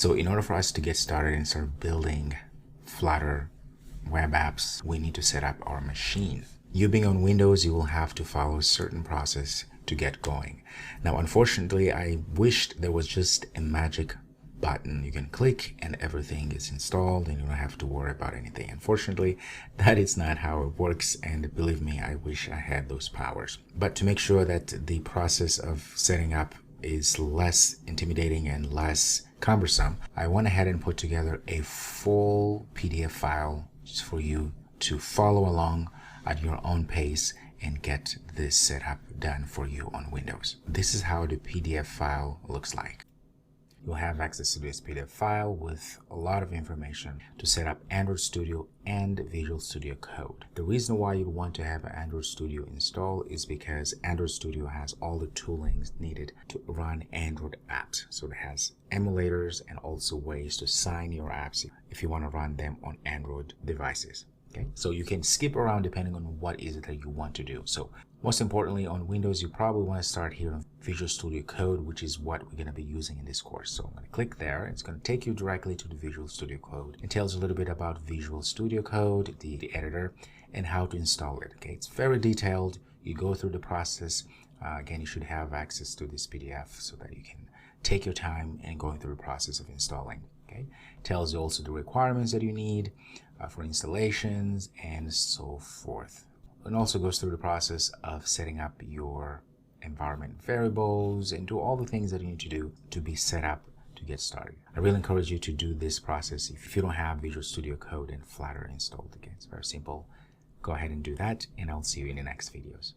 So in order for us to get started and start building Flutter web apps, we need to set up our machine. You being on Windows, you will have to follow a certain process to get going. Now, unfortunately, I wished there was just a magic button you can click and everything is installed and you don't have to worry about anything. Unfortunately, that is not how it works, and believe me, I wish I had those powers. But to make sure that the process of setting up is less intimidating and less cumbersome, I went ahead and put together a full PDF file just for you to follow along at your own pace and get this setup done for you on Windows. This is how the PDF file looks like. You'll have access to this PDF file with a lot of information to set up Android Studio and Visual Studio Code. The reason why you want to have Android Studio installed is because Android Studio has all the toolings needed to run Android apps. So it has emulators and also ways to sign your apps if you want to run them on Android devices. Okay, so you can skip around depending on what is it that you want to do. So most importantly, on Windows, you probably want to start here on Visual Studio Code, which is what we're going to be using in this course. So I'm going to click there. It's going to take you directly to the Visual Studio Code. It tells you a little bit about Visual Studio Code, the editor, and how to install it. Okay, it's very detailed. You go through the process. Again, you should have access to this PDF so that you can take your time and going through the process of installing. Okay, tells you also the requirements that you need for installations and so forth. And also goes through the process of setting up your environment variables and do all the things that you need to do to be set up to get started. I really encourage you to do this process if you don't have Visual Studio Code and Flutter installed. Again, it's very simple. Go ahead and do that, and I'll see you in the next videos.